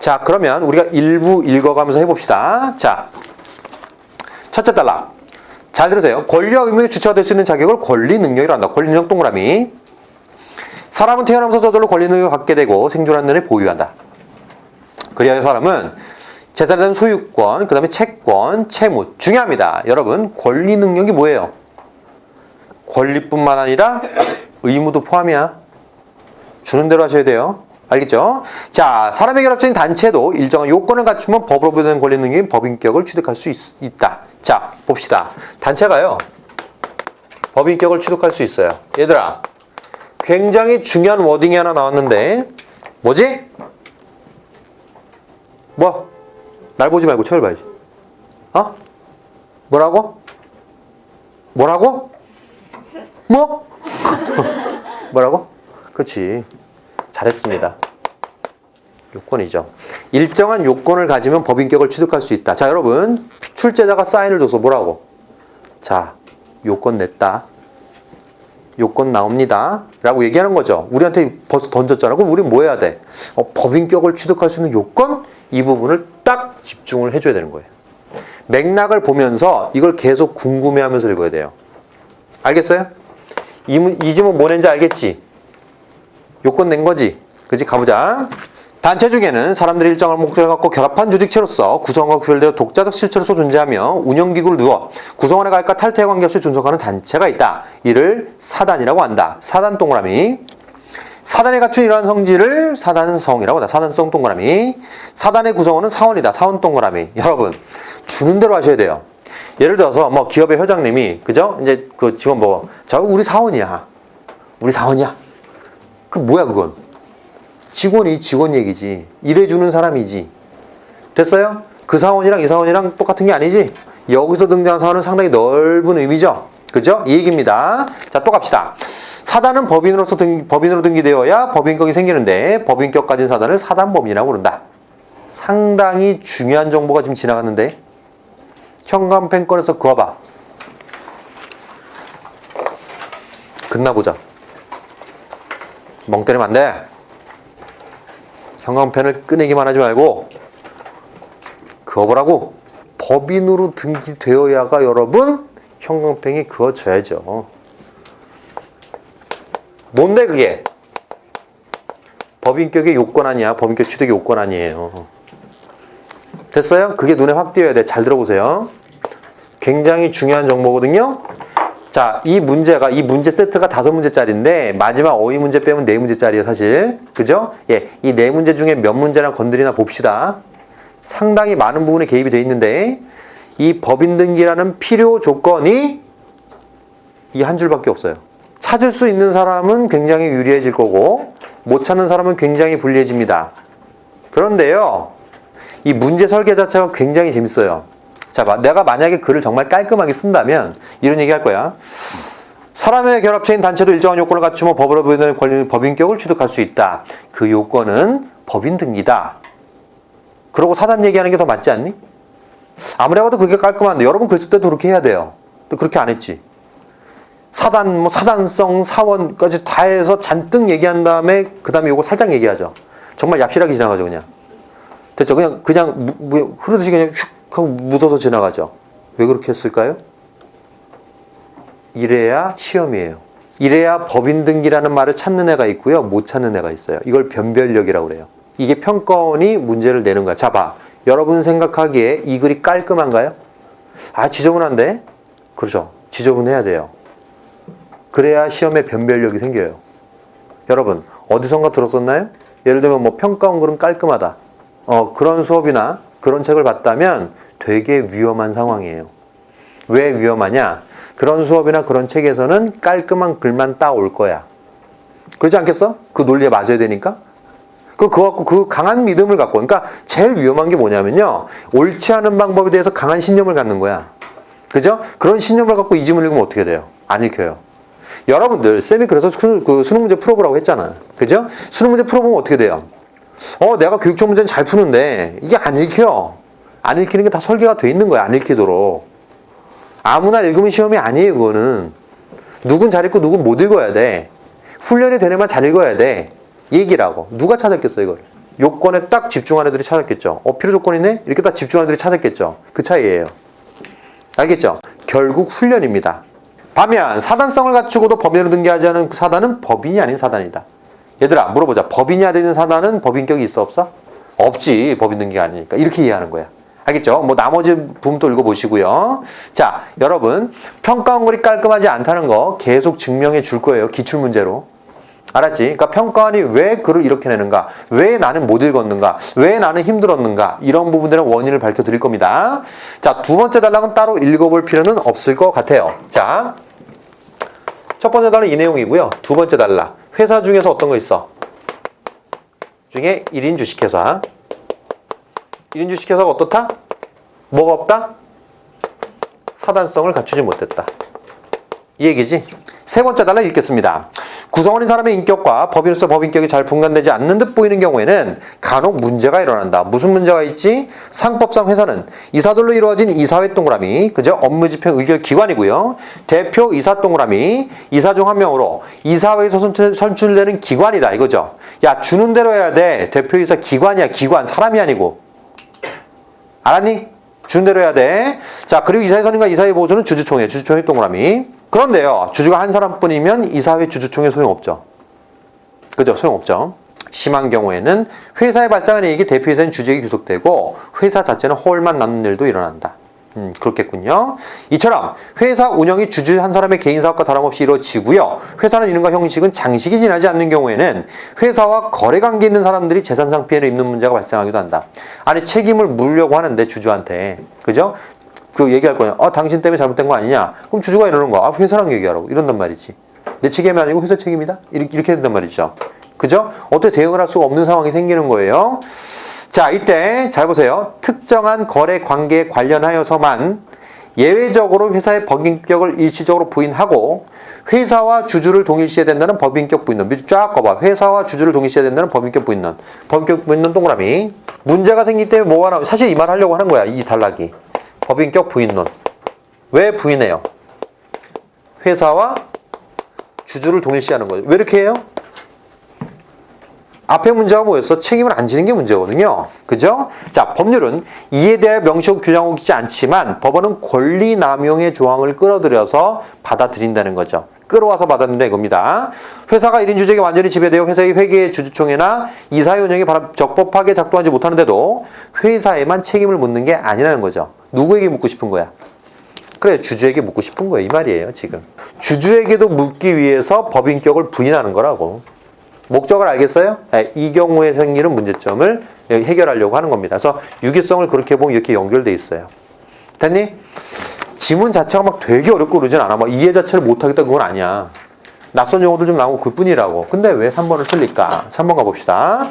자, 그러면 우리가 일부 읽어가면서 해봅시다. 자, 첫째 단락. 잘 들으세요. 권리와 의무에 주체가 될 수 있는 자격을 권리 능력이라고 한다. 권리 능력 동그라미. 사람은 태어나면서 저절로 권리 능력을 갖게 되고 생존하는 내내 보유한다. 그리하여 사람은 재산에 대한 소유권, 그 다음에 채권, 채무. 중요합니다. 여러분, 권리 능력이 뭐예요? 권리뿐만 아니라 의무도 포함이야. 주는 대로 하셔야 돼요. 알겠죠? 자, 사람의 결합적인 단체도 일정한 요건을 갖추면 법으로 부여되는 권리 능력인 법인격을 취득할 수 있다. 자, 봅시다. 단체가요, 법인격을 취득할 수 있어요. 얘들아, 굉장히 중요한 워딩이 하나 나왔는데, 뭐지? 뭐? 날 보지 말고 책을 봐야지. 어? 뭐라고? 뭐라고? 뭐? 뭐라고? 그치. 잘했습니다. 요건이죠. 일정한 요건을 가지면 법인격을 취득할 수 있다. 자, 여러분, 출제자가 사인을 줘서 뭐라고? 자, 요건 냈다. 요건 나옵니다. 라고 얘기하는 거죠. 우리한테 벌써 던졌잖아. 그럼 우리는 뭐 해야 돼? 법인격을 취득할 수 있는 요건? 이 부분을 딱 집중을 해줘야 되는 거예요. 맥락을 보면서 이걸 계속 궁금해하면서 읽어야 돼요. 알겠어요? 이 질문 뭐 낸지 알겠지? 요건 낸 거지? 그치? 가보자. 단체 중에는 사람들이 일정한 목적을 갖고 결합한 조직체로서 구성과 구별되어 독자적 실체로서 존재하며 운영기구를 두어 구성원의 가입과 탈퇴에 관계없이 존속하는 단체가 있다. 이를 사단이라고 한다. 사단 동그라미. 사단에 갖춘 이러한 성질을 사단성이라고 한다. 사단성 동그라미. 사단의 구성원은 사원이다. 사원 동그라미. 여러분, 주는 대로 하셔야 돼요. 예를 들어서 뭐 기업의 회장님이, 그죠? 이제 그 직원 뭐, 저 우리 사원이야. 우리 사원이야. 그 뭐야 그건? 직원이 직원 얘기지. 일해주는 사람이지. 됐어요? 그 사원이랑 이 사원이랑 똑같은 게 아니지? 여기서 등장한 사원은 상당히 넓은 의미죠? 그죠? 이 얘기입니다. 자, 또 갑시다. 사단은 법인으로 등기되어야 법인격이 생기는데 법인격 가진 사단을 사단법인이라고 부른다. 상당히 중요한 정보가 지금 지나갔는데 현관펜 꺼내서 그어봐. 끝나보자. 멍 때리면 안 돼. 현관펜을 꺼내기만 하지 말고 그어보라고. 법인으로 등기되어야가 여러분 현관펜이 그어져야죠. 뭔데 그게? 법인격의 요건 아니야. 법인격 취득의 요건 아니에요. 됐어요? 그게 눈에 확 띄어야 돼. 잘 들어보세요. 굉장히 중요한 정보거든요. 자, 이 문제 세트가 5문제짜리인데 마지막 어휘 문제 빼면 4문제짜리예요, 사실. 그죠? 예, 이 4문제 중에 몇 문제나 건드리나 봅시다. 상당히 많은 부분에 개입이 돼 있는데 이 법인 등기라는 필요 조건이 이 한 줄밖에 없어요. 찾을 수 있는 사람은 굉장히 유리해질 거고 못 찾는 사람은 굉장히 불리해집니다. 그런데요, 이 문제 설계 자체가 굉장히 재밌어요. 자, 내가 만약에 글을 정말 깔끔하게 쓴다면 이런 얘기 할 거야. 사람의 결합체인 단체도 일정한 요건을 갖추면 법으로 부여되는 법인격을 취득할 수 있다. 그 요건은 법인 등기다. 그러고 사단 얘기하는 게 더 맞지 않니? 아무리 봐도 그게 깔끔한데 여러분 글 쓸 때도 그렇게 해야 돼요. 또 그렇게 안 했지. 사단, 뭐 사단성, 사원까지 다 해서 잔뜩 얘기한 다음에 그 다음에 요거 살짝 얘기하죠. 정말 얍실하게 지나가죠, 그냥. 됐죠? 그냥 흐르듯이 그냥 슉 하고 묻어서 지나가죠. 왜 그렇게 했을까요? 이래야 시험이에요. 이래야 법인 등기라는 말을 찾는 애가 있고요, 못 찾는 애가 있어요. 이걸 변별력이라고 그래요. 이게 평가원이 문제를 내는 거야. 자, 봐. 여러분 생각하기에 이 글이 깔끔한가요? 아, 지저분한데? 그렇죠. 지저분해야 돼요. 그래야 시험에 변별력이 생겨요. 여러분, 어디선가 들었었나요? 예를 들면 뭐 평가원 글은 깔끔하다. 그런 수업이나 그런 책을 봤다면 되게 위험한 상황이에요. 왜 위험하냐? 그런 수업이나 그런 책에서는 깔끔한 글만 따올 거야. 그렇지 않겠어? 그 논리에 맞아야 되니까. 그 강한 믿음을 갖고, 그러니까 제일 위험한 게 뭐냐면요, 옳지 않은 방법에 대해서 강한 신념을 갖는 거야. 그죠? 그런 신념을 갖고 이 지문 읽으면 어떻게 돼요? 안 읽혀요. 여러분들, 쌤이 그래서 그 수능 문제 풀어보라고 했잖아. 그죠? 수능 문제 풀어보면 어떻게 돼요? 내가 교육청 문제는 잘 푸는데 이게 안 읽혀. 안 읽히는 게 다 설계가 돼 있는 거야. 안 읽히도록. 아무나 읽으면 시험이 아니에요, 그거는. 누군 잘 읽고 누군 못 읽어야 돼. 훈련이 되려면 잘 읽어야 돼. 얘기라고. 누가 찾았겠어, 이걸? 요건에 딱 집중한 애들이 찾았겠죠. 필요 조건이 있네? 이렇게 딱 집중한 애들이 찾았겠죠. 그 차이예요. 알겠죠? 결국 훈련입니다. 반면 사단성을 갖추고도 법인으로 등기하지 않은 사단은 법인이 아닌 사단이다. 얘들아 물어보자. 법인이 되는 사단은 법인격이 있어 없어? 없지. 법인 등기가 아니니까. 이렇게 이해하는 거야. 알겠죠? 뭐 나머지 부분도 읽어보시고요. 자, 여러분 평가 원골이 깔끔하지 않다는 거 계속 증명해 줄 거예요. 기출문제로. 알았지? 그러니까 평가원이 왜 글을 이렇게 내는가? 왜 나는 못 읽었는가? 왜 나는 힘들었는가? 이런 부분들은 원인을 밝혀드릴 겁니다. 자, 두 번째 단락은 따로 읽어볼 필요는 없을 것 같아요. 자, 첫 번째 단락은 이 내용이고요. 두 번째 단락. 회사 중에서 어떤 거 있어? 중에 1인 주식회사. 1인 주식회사가 어떻다? 뭐가 없다? 사단성을 갖추지 못했다. 이 얘기지? 세 번째 단락 읽겠습니다. 구성원인 사람의 인격과 법인으로서 법인격이 잘 분간되지 않는 듯 보이는 경우에는 간혹 문제가 일어난다. 무슨 문제가 있지? 상법상 회사는 이사들로 이루어진 이사회 동그라미, 그죠? 업무 집행 의결 기관이고요. 대표 이사 동그라미, 이사 중 한 명으로 이사회에서 선출되는 기관이다. 이거죠? 야, 주는 대로 해야 돼. 대표이사 기관이야. 기관. 사람이 아니고. 알았니? 주는 대로 해야 돼. 자, 그리고 이사회 선임과 이사회 보조는 주주총회. 주주총회 동그라미. 그런데요, 주주가 한 사람뿐이면 이사회 주주총회 소용없죠. 그죠? 소용없죠. 심한 경우에는 회사에 발생하는 이익이 대표이사인 주주에게 귀속되고 회사 자체는 홀만 남는 일도 일어난다. 그렇겠군요. 이처럼 회사 운영이 주주 한 사람의 개인 사업과 다름없이 이루어지고요. 회사는 이름과 형식은 장식이 지나지 않는 경우에는 회사와 거래관계 있는 사람들이 재산상 피해를 입는 문제가 발생하기도 한다. 아니 책임을 물려고 하는데 주주한테. 그죠? 그 얘기할 거냐. 당신 때문에 잘못된 거 아니냐. 그럼 주주가 이러는 거야. 회사랑 얘기하라고. 이런단 말이지. 내 책임이 아니고 회사 책임이다? 이렇게 된단 말이죠. 그죠? 어떻게 대응을 할 수가 없는 상황이 생기는 거예요. 자, 이때 잘 보세요. 특정한 거래 관계에 관련하여서만 예외적으로 회사의 법인격을 일시적으로 부인하고 회사와 주주를 동일시해야 된다는 법인격 부인론. 쫙 꺼봐. 회사와 주주를 동일시해야 된다는 법인격 부인론. 법인격 부인론 동그라미. 문제가 생기기 때문에 뭐가 나오면 사실 이 말 하려고 하는 거야. 이 단락이. 법인격 부인론. 왜 부인해요? 회사와 주주를 동일시하는 거죠. 왜 이렇게 해요? 앞에 문제가 뭐였어? 책임을 안 지는 게 문제거든요. 그죠? 자, 법률은 이에 대해 명시하고 규정하고 있지 않지만 법원은 권리 남용의 조항을 끌어들여서 받아들인다는 거죠. 끌어와서 받아들인다 이겁니다. 회사가 1인 주주에게 완전히 지배되어 회사의 회계 주주총회나 이사회 운영이 적법하게 작동하지 못하는데도 회사에만 책임을 묻는 게 아니라는 거죠. 누구에게 묻고 싶은 거야? 그래, 주주에게 묻고 싶은 거예요. 이 말이에요, 지금. 주주에게도 묻기 위해서 법인격을 부인하는 거라고. 목적을 알겠어요? 네, 이 경우에 생기는 문제점을 해결하려고 하는 겁니다. 그래서 유기성을 그렇게 보면 이렇게 연결돼 있어요. 됐니? 지문 자체가 막 되게 어렵고 그러진 않아. 막 이해 자체를 못하겠다 그건 아니야. 낯선 용어도 좀 나오고 그뿐이라고. 근데 왜 3번을 틀릴까? 3번 가봅시다.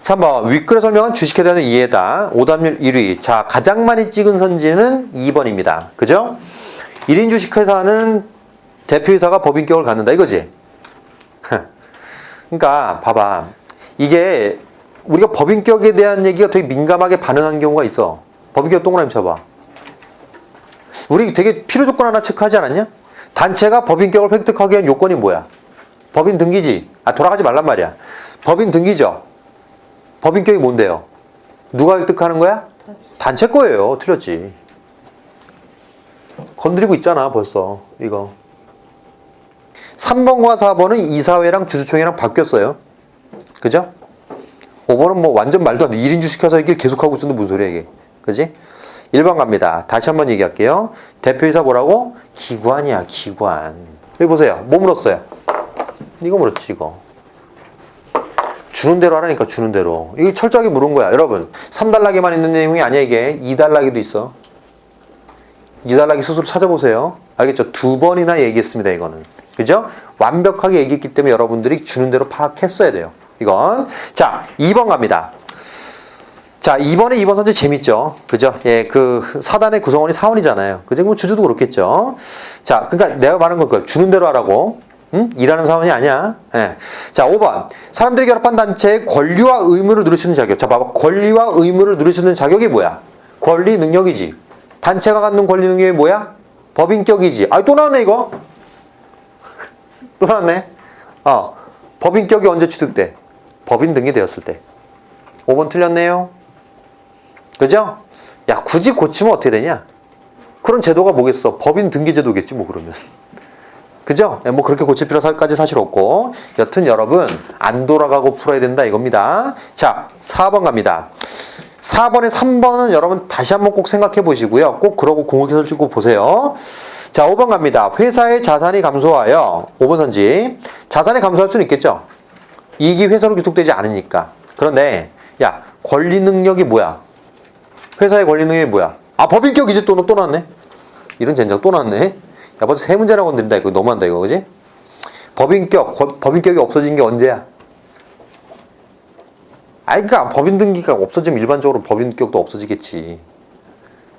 3번 윗글에 설명한 주식에 대한 이해다. 오답률 1위. 자, 가장 많이 찍은 선지는 2번입니다. 그죠? 1인 주식회사는 대표이사가 법인격을 갖는다 이거지? 그러니까 봐봐. 이게 우리가 법인격에 대한 얘기가 되게 민감하게 반응한 경우가 있어. 법인격 동그라미 쳐봐. 우리 되게 필요 조건 하나 체크하지 않았냐? 단체가 법인격을 획득하기 위한 요건이 뭐야? 법인 등기지. 돌아가지 말란 말이야. 법인 등기죠. 법인격이 뭔데요? 누가 획득하는 거야? 단체 거예요. 틀렸지. 건드리고 있잖아 벌써 이거. 3번과 4번은 이사회랑 주주총회랑 바뀌었어요. 그죠? 5번은 뭐 완전 말도 안 돼. 1인 주식회사 얘기를 계속하고 있었는데 무슨 소리야 이게. 그지? 1번 갑니다. 다시 한번 얘기할게요. 대표이사 뭐라고? 기관이야 기관. 여기 보세요. 뭐 물었어요? 이거 물었지 이거. 주는 대로 하라니까 주는 대로. 이게 철저하게 물은 거야. 여러분 3단락에만 있는 내용이 아니야 이게. 2단락에도 있어. 2단락에 스스로 찾아보세요. 알겠죠? 2번이나 얘기했습니다 이거는. 그죠? 완벽하게 얘기했기 때문에 여러분들이 주는 대로 파악했어야 돼요. 이건. 자, 2번 갑니다. 자, 2번에 2번 선지 재밌죠? 그죠? 예, 그 사단의 구성원이 사원이잖아요. 그죠? 그럼 주주도 그렇겠죠? 자, 그러니까 내가 말한 건 주는 대로 하라고. 응? 일하는 사원이 아니야. 예. 자, 5번. 사람들이 결합한 단체의 권리와 의무를 누릴 수 있는 자격. 자, 봐봐. 권리와 의무를 누릴 수 있는 자격이 뭐야? 권리 능력이지. 단체가 갖는 권리 능력이 뭐야? 법인격이지. 또 나왔네, 이거. 또 나왔네. 법인격이 언제 취득돼? 법인 등이 되었을 때. 5번 틀렸네요. 그죠? 야, 굳이 고치면 어떻게 되냐? 그런 제도가 뭐겠어? 법인 등기제도겠지, 뭐, 그러면. 그죠? 뭐, 그렇게 고칠 필요까지 사실 없고. 여튼 여러분, 안 돌아가고 풀어야 된다, 이겁니다. 자, 4번 갑니다. 4번에 3번은 여러분 다시 한번 꼭 생각해 보시고요. 꼭 그러고 궁극해서 찍고 보세요. 자, 5번 갑니다. 회사의 자산이 감소하여, 5번 선지. 자산이 감소할 수는 있겠죠? 이익이 회사로 귀속되지 않으니까. 그런데, 야, 권리 능력이 뭐야? 회사의 권리 능력이 뭐야? 아, 법인격 이제 또 나왔네? 이런 젠장 또 나왔네? 야, 벌써 세 문제나 건드린다. 이거 너무한다, 이거, 그지? 법인격이 없어진 게 언제야? 아니, 그니까 법인 등기가 없어지면 일반적으로 법인격도 없어지겠지.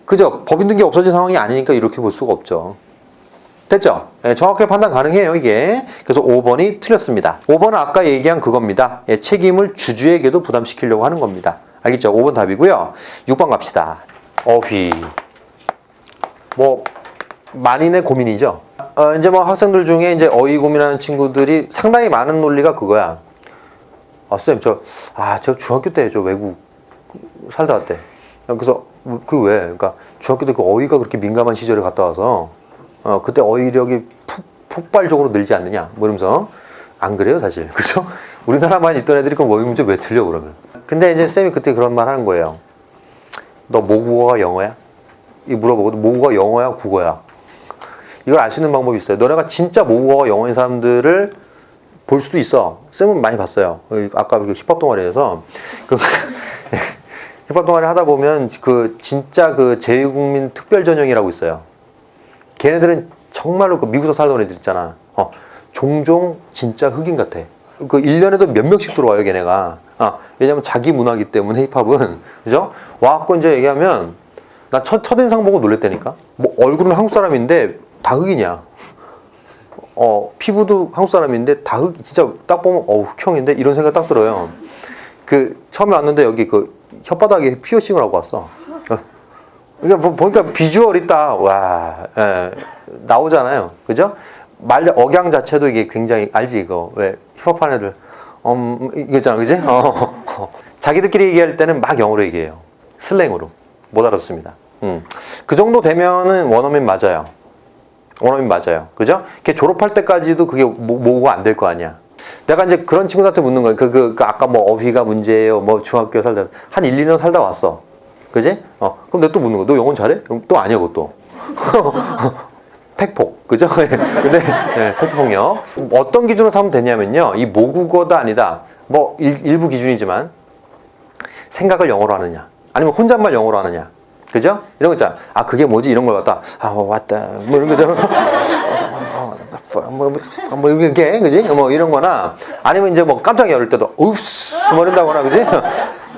그죠? 법인 등기 없어진 상황이 아니니까 이렇게 볼 수가 없죠. 됐죠? 예, 정확하게 판단 가능해요, 이게. 그래서 5번이 틀렸습니다. 5번은 아까 얘기한 그겁니다. 예, 책임을 주주에게도 부담시키려고 하는 겁니다. 알겠죠? 5번 답이고요. 6번 갑시다. 어휘. 뭐, 만인의 고민이죠. 이제 뭐 학생들 중에 이제 어휘 고민하는 친구들이 상당히 많은 논리가 그거야. 아, 쌤, 저 중학교 때 저 외국 살다 왔대. 그래서, 왜? 그러니까 중학교 때 그 어휘가 그렇게 민감한 시절에 갔다 와서, 그때 어휘력이 폭발적으로 늘지 않느냐? 뭐 이러면서. 안 그래요, 사실. 그죠? 우리나라만 있던 애들이 그럼 어휘 문제 왜 틀려, 그러면? 근데 이제 쌤이 그때 그런 말 하는 거예요. 너 모국어가 영어야? 이 물어보고, 모국어가 영어야, 국어야? 이걸 알 수 있는 방법이 있어요. 너네가 진짜 모국어가 영어인 사람들을 볼 수도 있어. 쌤은 많이 봤어요. 아까 그 힙합 동아리에서 힙합 동아리 하다 보면 그 진짜 그 제2국민 특별 전형이라고 있어요. 걔네들은 정말로 그 미국에서 살던 애들 있잖아. 종종 진짜 흑인 같아. 그 1년에도 몇 명씩 들어와요, 걔네가. 왜냐면 자기 문화기 때문에 힙합은. 그죠? 와갖고 이제 얘기하면 나 첫인상 보고 놀랬다니까. 뭐 얼굴은 한국 사람인데 다 흑인이야. 피부도 한국 사람인데 다 진짜 딱 보면 흑형인데 이런 생각 딱 들어요. 그 처음에 왔는데 여기 그 혓바닥에 피어싱을 하고 왔어. 그러니까 보니까 비주얼이 딱 와, 나오잖아요. 그죠? 말 억양 자체도 이게 굉장히 알지 이거 왜 힙합하는 애들 이거잖아, 그지? 자기들끼리 얘기할 때는 막 영어로 얘기해요. 슬랭으로 못 알아듣습니다. 그 정도 되면은 원어민 맞아요. 원어민 맞아요. 그죠? 걔 졸업할 때까지도 그게 모국어 안 될 거 아니야. 내가 이제 그런 친구들한테 묻는 거야. 아까 뭐 어휘가 문제예요. 뭐 중학교 살다, 한 1, 2년 살다 왔어. 그지? 그럼 내가 또 묻는 거야. 너 영어 잘해? 그럼 또 아니야, 그것도. 팩폭. 그죠? 근데, 팩트폭력. 어떤 기준으로 삼으면 되냐면요. 이 모국어도 아니다. 뭐, 일부 기준이지만, 생각을 영어로 하느냐. 아니면 혼잣말 영어로 하느냐. 그죠? 이런 거 있잖아. 그게 뭐지? 이런 걸 갖다, 왔다. 뭐 이런 거죠. 뭐 이렇게, 그지? 뭐 이런 거나, 아니면 이제 뭐 깜짝 열을 때도, 읍스! 뭐 이런다거나, 그지?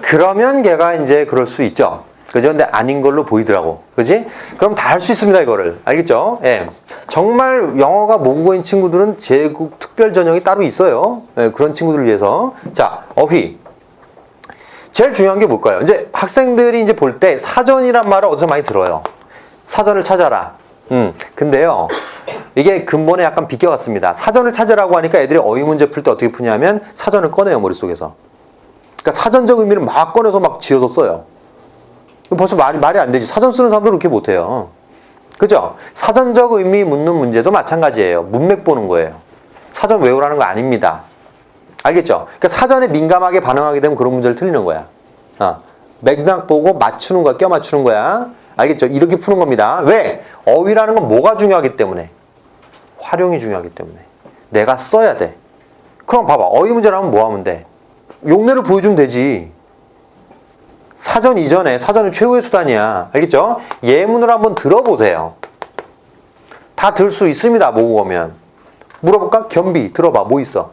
그러면 걔가 이제 그럴 수 있죠. 그죠? 근데 아닌 걸로 보이더라고. 그지? 그럼 다 할 수 있습니다, 이거를. 알겠죠? 예. 정말 영어가 모국어인 친구들은 제국 특별 전형이 따로 있어요. 예, 그런 친구들을 위해서. 자, 어휘. 제일 중요한 게 뭘까요? 이제 학생들이 이제 볼 때 사전이란 말을 어디서 많이 들어요. 사전을 찾아라. 근데요, 이게 근본에 약간 비껴갔습니다. 사전을 찾으라고 하니까 애들이 어휘 문제 풀 때 어떻게 푸냐면 사전을 꺼내요, 머릿속에서. 그러니까 사전적 의미를 막 꺼내서 막 지어서 써요. 벌써 말이 안 되지. 사전 쓰는 사람들은 그렇게 못해요. 그죠? 사전적 의미 묻는 문제도 마찬가지예요. 문맥 보는 거예요. 사전 외우라는 거 아닙니다. 알겠죠? 그러니까 사전에 민감하게 반응하게 되면 그런 문제를 틀리는 거야. 맥락 보고 맞추는 거야, 껴 맞추는 거야. 알겠죠? 이렇게 푸는 겁니다. 왜? 어휘라는 건 뭐가 중요하기 때문에? 활용이 중요하기 때문에. 내가 써야 돼. 그럼 봐봐. 어휘 문제를 하면 뭐 하면 돼? 용례를 보여주면 되지. 사전 이전에 사전은 최후의 수단이야. 알겠죠? 예문을 한번 들어보세요. 다 들 수 있습니다. 모국어면. 물어볼까? 겸비. 들어봐. 뭐 있어?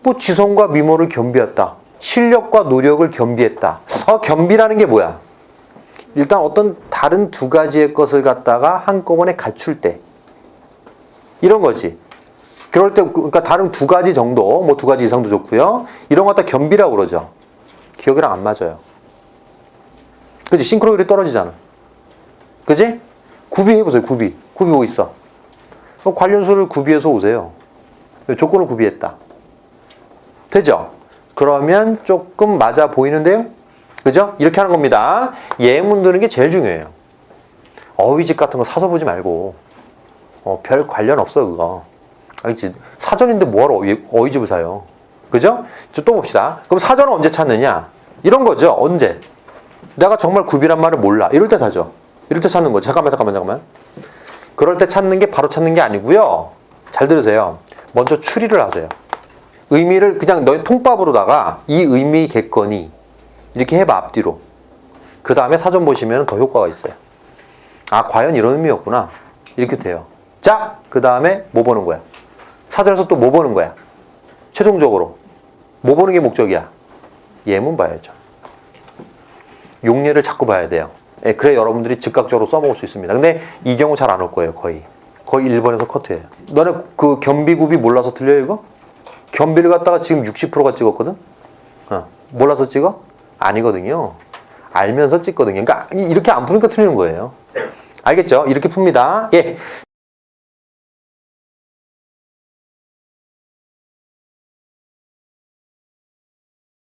뭐 지성과 미모를 겸비했다. 실력과 노력을 겸비했다. 겸비라는 게 뭐야? 일단 어떤 다른 두 가지의 것을 갖다가 한꺼번에 갖출 때. 이런 거지. 그럴 때, 그러니까 다른 두 가지 정도, 뭐 두 가지 이상도 좋고요. 이런 거 갖다 겸비라고 그러죠. 기억이랑 안 맞아요. 그치? 싱크로율이 떨어지잖아. 그치? 구비해보세요, 구비. 구비 뭐 있어? 관련수를 구비해서 오세요. 조건을 구비했다. 되죠? 그러면 조금 맞아 보이는데요? 그죠? 이렇게 하는 겁니다. 예문 드는 게 제일 중요해요. 어휘집 같은 거 사서 보지 말고 별 관련 없어 그거. 알겠지? 사전인데 뭐하러 어휘집을 사요? 그죠? 또 봅시다. 그럼 사전은 언제 찾느냐? 이런 거죠. 언제? 내가 정말 굽이란 말을 몰라. 이럴 때 사죠. 이럴 때 찾는 거. 잠깐만. 그럴 때 찾는 게 바로 찾는 게 아니고요. 잘 들으세요. 먼저 추리를 하세요. 의미를 그냥 너의 통밥으로다가 이 의미겠거니 이렇게 해봐 앞뒤로. 그 다음에 사전 보시면 더 효과가 있어요. 아 과연 이런 의미였구나. 이렇게 돼요. 자, 그 다음에 뭐 보는 거야? 사전에서 또 뭐 보는 거야? 최종적으로 뭐 보는 게 목적이야? 예문 봐야죠. 용례를 자꾸 봐야 돼요. 예, 그래 여러분들이 즉각적으로 써먹을 수 있습니다. 근데 이 경우 잘 안 올 거예요. 거의 1번에서 커트예요. 너네 그 겸비굽이 몰라서 틀려 이거? 겸비를 갖다가 지금 60%가 찍었거든? 몰라서 찍어? 아니거든요. 알면서 찍거든요. 그러니까 이렇게 안 푸니까 틀리는 거예요. 알겠죠? 이렇게 풉니다. 예.